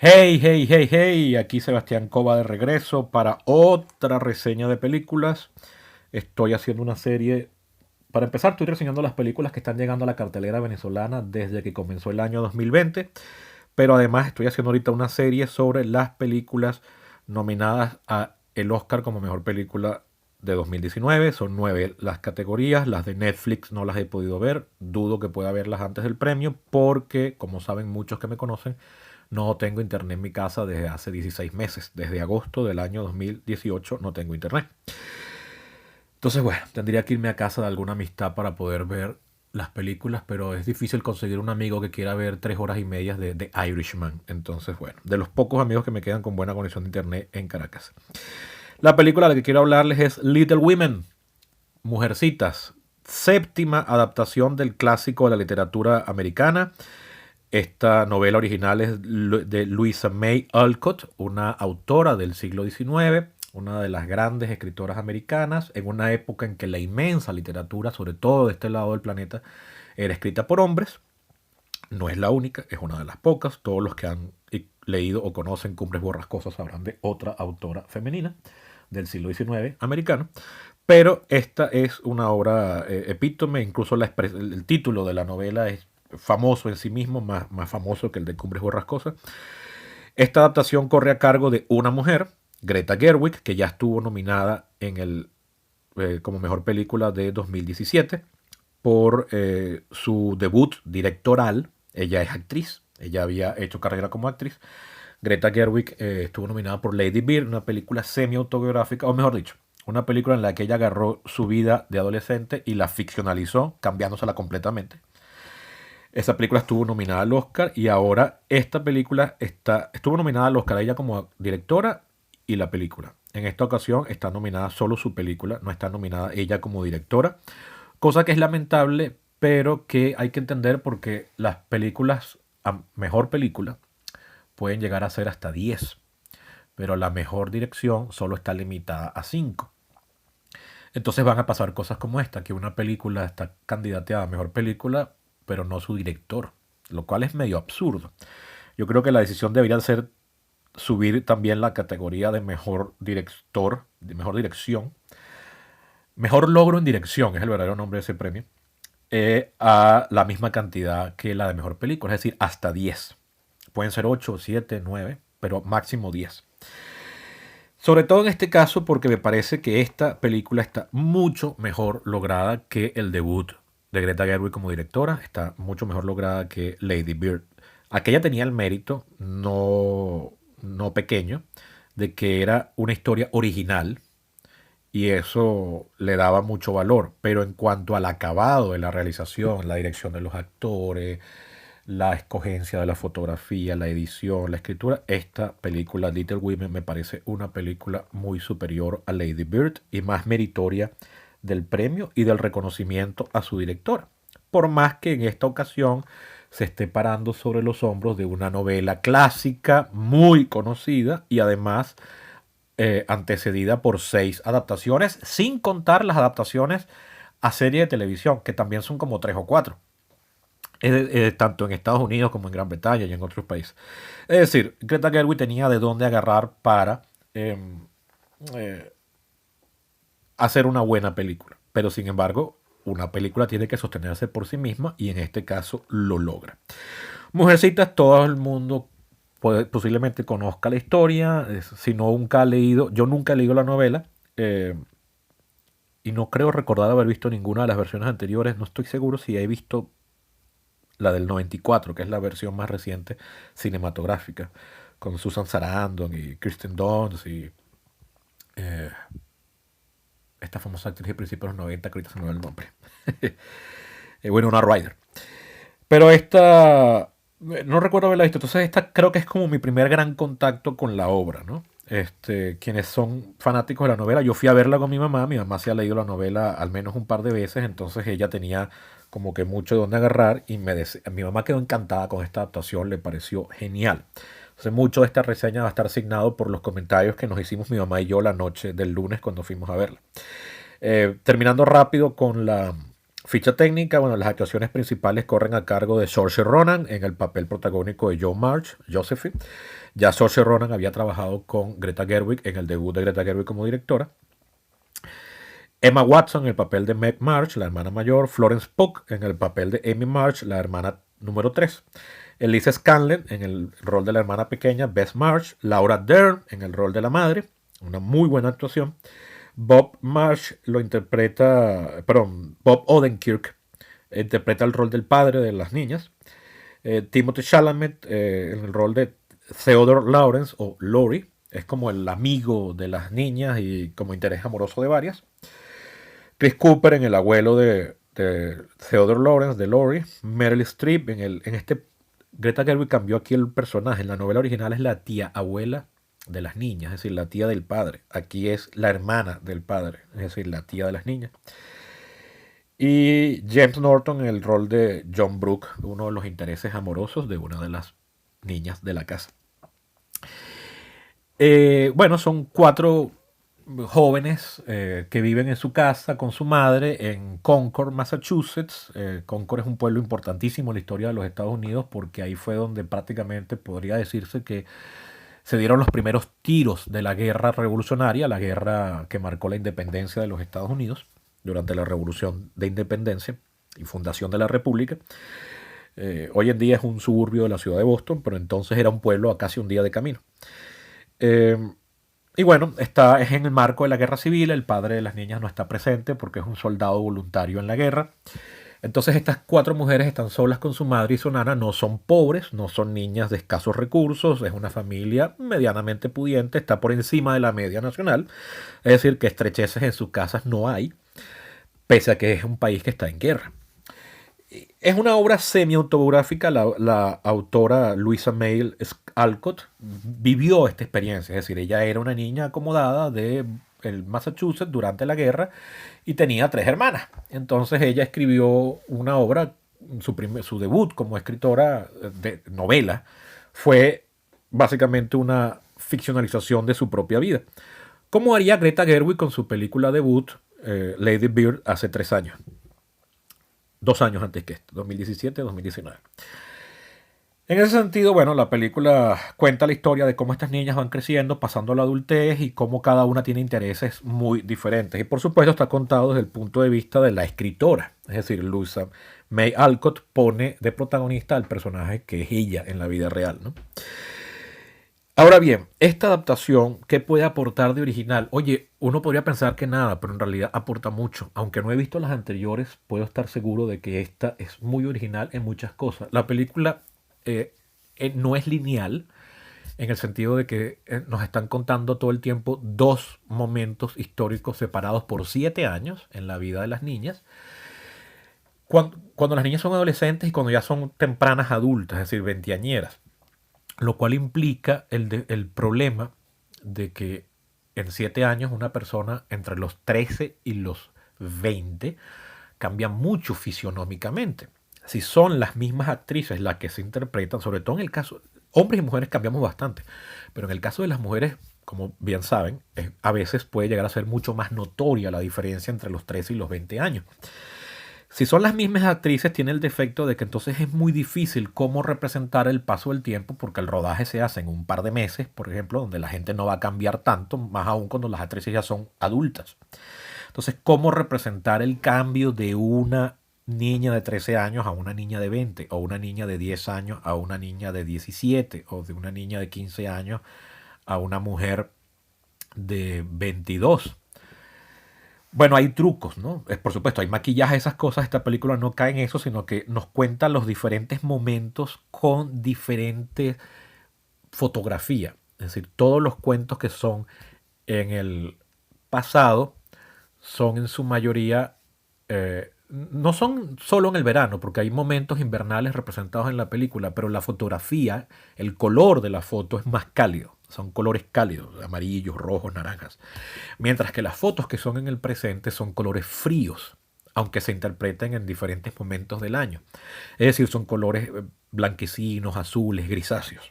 Hey, hey, hey, hey, aquí Sebastián Cova de regreso para otra reseña de películas. Estoy haciendo una serie. Para empezar, estoy reseñando las películas que están llegando a la cartelera venezolana desde que comenzó el año 2020. Pero además estoy haciendo ahorita una serie sobre las películas nominadas a el Oscar como mejor película de 2019. Son 9 las categorías. Las de Netflix no las he podido ver. Dudo que pueda verlas antes del premio porque, como saben muchos que me conocen, no tengo internet en mi casa desde hace 16 meses. Desde agosto del año 2018 no tengo internet. Entonces, bueno, tendría que irme a casa de alguna amistad para poder ver las películas, pero es difícil conseguir un amigo que quiera ver 3 horas y media de Irishman. Entonces, bueno, de los pocos amigos que me quedan con buena conexión de internet en Caracas. La película a la que quiero hablarles es Little Women, Mujercitas, séptima adaptación del clásico de la literatura americana. Esta novela original es de Louisa May Alcott, una autora del siglo XIX, una de las grandes escritoras americanas, en una época en que la inmensa literatura, sobre todo de este lado del planeta, era escrita por hombres. No es la única, es una de las pocas. Todos los que han leído o conocen Cumbres Borrascosas sabrán de otra autora femenina del siglo XIX americano. Pero esta es una obra epítome, incluso el título de la novela es famoso en sí mismo, más famoso que el de Cumbres Borrascosas. Esta adaptación corre a cargo de una mujer, Greta Gerwig, que ya estuvo nominada como mejor película de 2017 por su debut directoral. Ella es actriz, ella había hecho carrera como actriz. Greta Gerwig estuvo nominada por Lady Bird, una película semi-autobiográfica, o mejor dicho, una película en la que ella agarró su vida de adolescente y la ficcionalizó, cambiándosela completamente. Esa película estuvo nominada al Oscar y ahora esta película estuvo nominada al Oscar ella como directora y la película. En esta ocasión está nominada solo su película, no está nominada ella como directora, cosa que es lamentable, pero que hay que entender porque las películas a mejor película pueden llegar a ser hasta 10, pero la mejor dirección solo está limitada a 5. Entonces van a pasar cosas como esta, que una película está candidateada a mejor película, pero no su director, lo cual es medio absurdo. Yo creo que la decisión debería ser subir también la categoría de mejor director, de mejor dirección, mejor logro en dirección, es el verdadero nombre de ese premio, a la misma cantidad que la de mejor película, es decir, hasta 10. Pueden ser 8, 7, 9, pero máximo 10. Sobre todo en este caso porque me parece que esta película está mucho mejor lograda que el debut de Greta Gerwig como directora. Está mucho mejor lograda que Lady Bird. Aquella tenía el mérito, no pequeño, de que era una historia original y eso le daba mucho valor. Pero en cuanto al acabado de la realización, la dirección de los actores, la escogencia de la fotografía, la edición, la escritura, esta película Little Women me parece una película muy superior a Lady Bird y más meritoria del premio y del reconocimiento a su directora. Por más que en esta ocasión se esté parando sobre los hombros de una novela clásica muy conocida y además antecedida por 6 adaptaciones, sin contar las adaptaciones a serie de televisión, que también son como 3 o 4 tanto en Estados Unidos como en Gran Bretaña y en otros países. Es decir, Greta Gerwig tenía de dónde agarrar para eh, eh, hacer una buena película. Pero sin embargo, una película tiene que sostenerse por sí misma y en este caso lo logra. Mujercitas, todo el mundo posiblemente conozca la historia, si no nunca ha leído, yo nunca he leído la novela, y no creo recordar haber visto ninguna de las versiones anteriores, no estoy seguro si he visto la del 94, que es la versión más reciente cinematográfica, con Susan Sarandon y Kristen Dunst y eh, esta famosa actriz de principios de los 90, que ahorita se me va el nombre. Bueno, una Ryder. Pero esta, no recuerdo haberla visto, entonces esta creo que es como mi primer gran contacto con la obra, ¿no? Quienes son fanáticos de la novela, yo fui a verla con mi mamá se ha leído la novela al menos un par de veces, entonces ella tenía como que mucho de dónde agarrar y mi mamá quedó encantada con esta adaptación, le pareció genial. Entonces mucho de esta reseña va a estar asignado por los comentarios que nos hicimos mi mamá y yo la noche del lunes cuando fuimos a verla. Terminando rápido con Ficha técnica, bueno, las actuaciones principales corren a cargo de Saoirse Ronan en el papel protagónico de Joe March, Josephine. Ya Saoirse Ronan había trabajado con Greta Gerwig en el debut de Greta Gerwig como directora. Emma Watson en el papel de Meg March, la hermana mayor. Florence Pugh en el papel de Amy March, la hermana número 3. Elise Scanlon en el rol de la hermana pequeña, Bess March. Laura Dern en el rol de la madre, una muy buena actuación. Bob Marsh lo interpreta, perdón, Bob Odenkirk interpreta el rol del padre de las niñas. Timothée Chalamet en el rol de Theodore Lawrence o Laurie, es como el amigo de las niñas y como interés amoroso de varias. Chris Cooper en el abuelo de Theodore Lawrence, de Laurie. Meryl Streep en este... Greta Gerwig cambió aquí el personaje. En la novela original es la tía abuela de las niñas, es decir, la tía del padre. Aquí es la hermana del padre, es decir, la tía de las niñas. Y James Norton en el rol de John Brooke, uno de los intereses amorosos de una de las niñas de la casa. Bueno, son 4 jóvenes que viven en su casa con su madre en Concord, Massachusetts. Concord es un pueblo importantísimo en la historia de los Estados Unidos porque ahí fue donde prácticamente podría decirse que se dieron los primeros tiros de la guerra revolucionaria, la guerra que marcó la independencia de los Estados Unidos durante la Revolución de Independencia y fundación de la República. Hoy en día es un suburbio de la ciudad de Boston, pero entonces era un pueblo a casi un día de camino. Eh, y bueno, es en el marco de la guerra civil, el padre de las niñas no está presente porque es un soldado voluntario en la guerra. Entonces estas 4 mujeres están solas con su madre y su nana, no son pobres, no son niñas de escasos recursos, es una familia medianamente pudiente, está por encima de la media nacional, es decir, que estrecheces en sus casas no hay, pese a que es un país que está en guerra. Es una obra semi-autobiográfica. La autora Louisa May Alcott vivió esta experiencia, es decir, ella era una niña acomodada de el Massachusetts durante la guerra y tenía 3 hermanas. Entonces ella escribió una obra, su debut como escritora de novela fue básicamente una ficcionalización de su propia vida, como haría Greta Gerwig con su película debut Lady Bird hace 3 años. 2 años antes que esto, 2017-2019. En ese sentido, bueno, la película cuenta la historia de cómo estas niñas van creciendo, pasando a la adultez y cómo cada una tiene intereses muy diferentes. Y por supuesto está contado desde el punto de vista de la escritora. Es decir, Louisa May Alcott pone de protagonista al personaje que es ella en la vida real, ¿no? Ahora bien, esta adaptación, ¿qué puede aportar de original? Oye, uno podría pensar que nada, pero en realidad aporta mucho. Aunque no he visto las anteriores, puedo estar seguro de que esta es muy original en muchas cosas. La película no es lineal, en el sentido de que nos están contando todo el tiempo 2 momentos históricos separados por 7 años en la vida de las niñas. Cuando las niñas son adolescentes y cuando ya son tempranas adultas, es decir, veinteañeras. Lo cual implica el problema de que en 7 años una persona entre los 13 y los 20 cambia mucho fisionómicamente. Si son las mismas actrices las que se interpretan, sobre todo en el caso, hombres y mujeres cambiamos bastante, pero en el caso de las mujeres, como bien saben, a veces puede llegar a ser mucho más notoria la diferencia entre los 13 y los 20 años. Si son las mismas actrices, tiene el defecto de que entonces es muy difícil cómo representar el paso del tiempo, porque el rodaje se hace en un par de meses, por ejemplo, donde la gente no va a cambiar tanto, más aún cuando las actrices ya son adultas. Entonces, ¿cómo representar el cambio de una niña de 13 años a una niña de 20, o una niña de 10 años a una niña de 17, o de una niña de 15 años a una mujer de 22? Bueno, hay trucos, ¿no? Por supuesto, hay maquillaje, esas cosas. Esta película no cae en eso, sino que nos cuenta los diferentes momentos con diferente fotografía. Es decir, todos los cuentos que son en el pasado son en su mayoría, no son solo en el verano, porque hay momentos invernales representados en la película, pero la fotografía, el color de la foto es más cálido. Son colores cálidos, amarillos, rojos, naranjas. Mientras que las fotos que son en el presente son colores fríos, aunque se interpreten en diferentes momentos del año. Es decir, son colores blanquecinos, azules, grisáceos.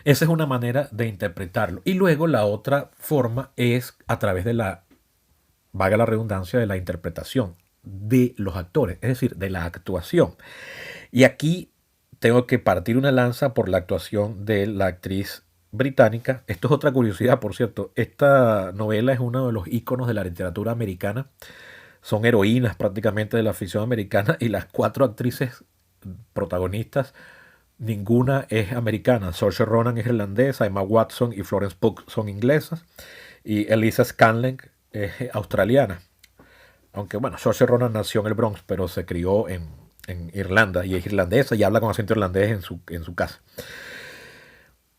Esa es una manera de interpretarlo. Y luego la otra forma es a través de la, valga la redundancia, de la interpretación. de los actores, es decir, de la actuación. Y aquí tengo que partir una lanza por la actuación de la actriz británica. Esto es otra curiosidad, por cierto. Esta novela es uno de los íconos de la literatura americana. Son heroínas prácticamente de la ficción americana y las cuatro actrices protagonistas, ninguna es americana. Saoirse Ronan es irlandesa, Emma Watson y Florence Pugh son inglesas y Elisa Scanlen es australiana. Aunque bueno, Saoirse Ronan nació en el Bronx, pero se crió en Irlanda y es irlandesa y habla con acento irlandés en su casa.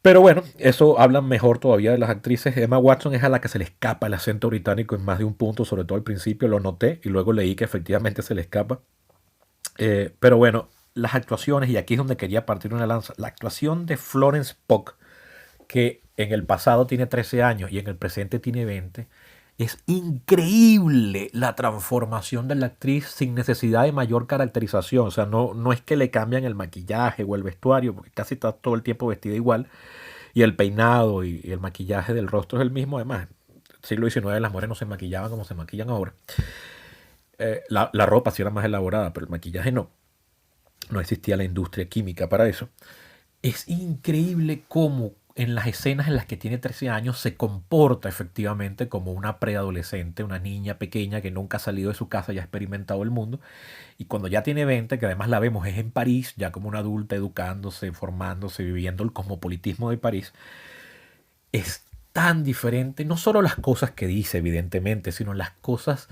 Pero bueno, eso habla mejor todavía de las actrices. Emma Watson es a la que se le escapa el acento británico en más de un punto, sobre todo al principio lo noté y luego leí que efectivamente se le escapa. Pero bueno, las actuaciones, y aquí es donde quería partir una lanza, la actuación de Florence Pugh, que en el pasado tiene 13 años y en el presente tiene 20, es increíble la transformación de la actriz sin necesidad de mayor caracterización. O sea, no es que le cambian el maquillaje o el vestuario, porque casi está todo el tiempo vestida igual, y el peinado y el maquillaje del rostro es el mismo. Además, siglo XIX las mujeres no se maquillaban como se maquillan ahora. La ropa sí era más elaborada, pero el maquillaje no. No existía la industria química para eso. Es increíble cómo en las escenas en las que tiene 13 años se comporta efectivamente como una preadolescente, una niña pequeña que nunca ha salido de su casa y ha experimentado el mundo. Y cuando ya tiene 20, que además la vemos es en París, ya como una adulta educándose, formándose, viviendo el cosmopolitismo de París, es tan diferente, no solo las cosas que dice evidentemente, sino las cosas,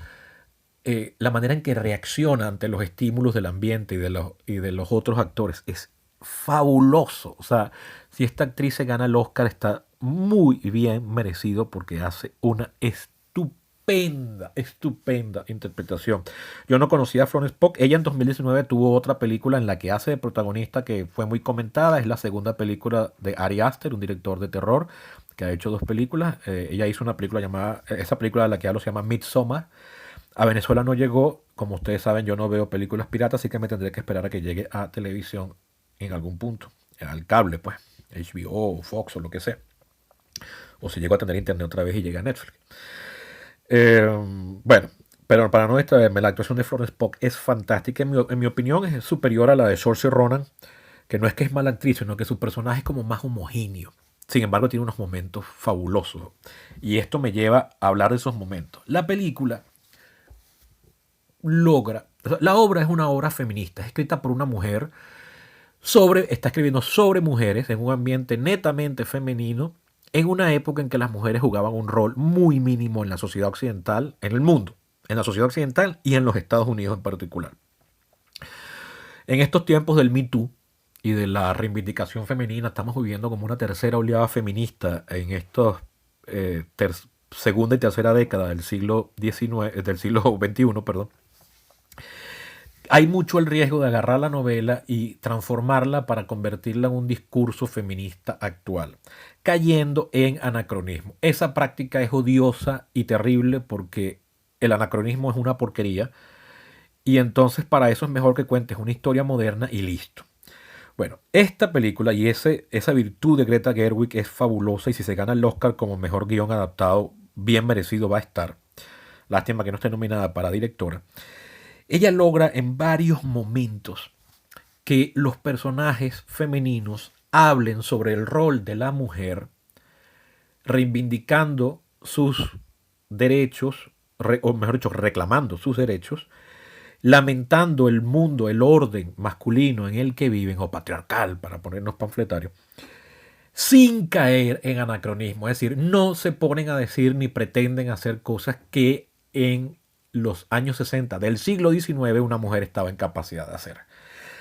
la manera en que reacciona ante los estímulos del ambiente y de los otros actores es fabuloso. O sea, si esta actriz se gana el Oscar está muy bien merecido porque hace una estupenda interpretación. Yo no conocía a Florence Pugh. Ella en 2019 tuvo otra película en la que hace de protagonista que fue muy comentada. Es la segunda película de Ari Aster, un director de terror que ha hecho dos películas. Ella hizo una película llamada, esa película de la que hablo se llama Midsommar. A Venezuela no llegó, como ustedes saben, yo no veo películas piratas, así que me tendré que esperar a que llegue a televisión en algún punto, al cable, pues, HBO, Fox o lo que sea. O si llego a tener internet otra vez y llega a Netflix. Bueno, pero para no distraerme, la actuación de Florence Pugh es fantástica. En mi opinión es superior a la de Saoirse Ronan, que no es que es mala actriz, sino que su personaje es como más homogéneo. Sin embargo, tiene unos momentos fabulosos. Y esto me lleva a hablar de esos momentos. La película logra, la obra es una obra feminista, es escrita por una mujer está escribiendo sobre mujeres en un ambiente netamente femenino, en una época en que las mujeres jugaban un rol muy mínimo en la sociedad occidental, en el mundo, en la sociedad occidental y en los Estados Unidos en particular. En estos tiempos del Me Too y de la reivindicación femenina, estamos viviendo como una tercera oleada feminista en estos segunda y tercera década del siglo XIX, del siglo XXI, perdón. Hay mucho el riesgo de agarrar la novela y transformarla para convertirla en un discurso feminista actual, cayendo en anacronismo. Esa práctica es odiosa y terrible porque el anacronismo es una porquería y entonces para eso es mejor que cuentes una historia moderna y listo. Bueno, esta película y esa virtud de Greta Gerwig es fabulosa y si se gana el Oscar como mejor guión adaptado, bien merecido va a estar. Lástima que no esté nominada para directora. Ella logra en varios momentos que los personajes femeninos hablen sobre el rol de la mujer, reivindicando sus derechos, o mejor dicho, reclamando sus derechos, lamentando el mundo, el orden masculino en el que viven, o patriarcal, para ponernos panfletarios, sin caer en anacronismo. Es decir, no se ponen a decir ni pretenden hacer cosas que en los años 60 del siglo XIX una mujer estaba en capacidad de hacer.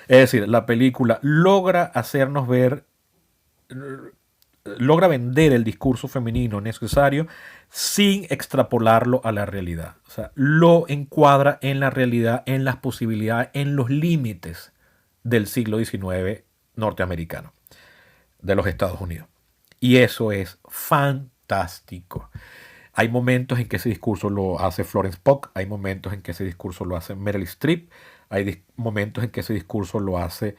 Es decir, la película logra hacernos ver, logra vender el discurso femenino necesario sin extrapolarlo a la realidad. O sea, lo encuadra en la realidad, en las posibilidades, en los límites del siglo XIX norteamericano, de los Estados Unidos. Y eso es fantástico. Hay momentos en que ese discurso lo hace Florence Pugh, hay momentos en que ese discurso lo hace Meryl Streep, hay momentos en que ese discurso lo hace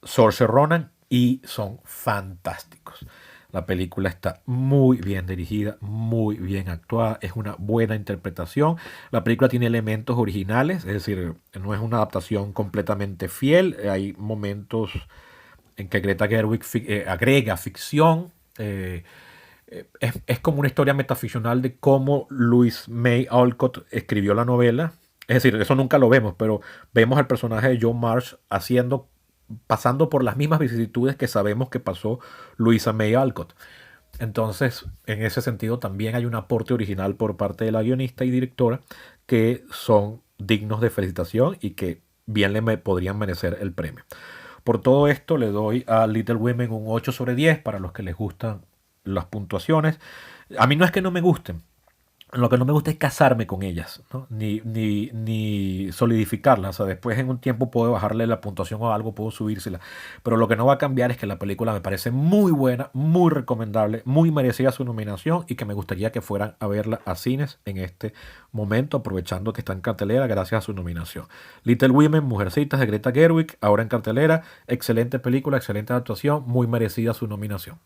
Saoirse Ronan y son fantásticos. La película está muy bien dirigida, muy bien actuada, es una buena interpretación. La película tiene elementos originales, es decir, no es una adaptación completamente fiel. Hay momentos en que Greta Gerwig agrega ficción. Es como una historia metaficcional de cómo Louise May Alcott escribió la novela. Es decir, eso nunca lo vemos, pero vemos al personaje de John Marsh pasando por las mismas vicisitudes que sabemos que pasó Louisa May Alcott. Entonces, en ese sentido, también hay un aporte original por parte de la guionista y directora que son dignos de felicitación y que bien podrían merecer el premio. Por todo esto, le doy a Little Women un 8 sobre 10 para los que les gustan las puntuaciones. A mí no es que no me gusten, lo que no me gusta es casarme con ellas, ¿no? Ni solidificarlas. O sea, después en un tiempo puedo bajarle la puntuación o algo, puedo subírsela. Pero lo que no va a cambiar es que la película me parece muy buena, muy recomendable, muy merecida su nominación y que me gustaría que fueran a verla a cines en este momento, aprovechando que está en cartelera gracias a su nominación. Little Women, Mujercitas de Greta Gerwig, ahora en cartelera. Excelente película, excelente actuación, muy merecida su nominación.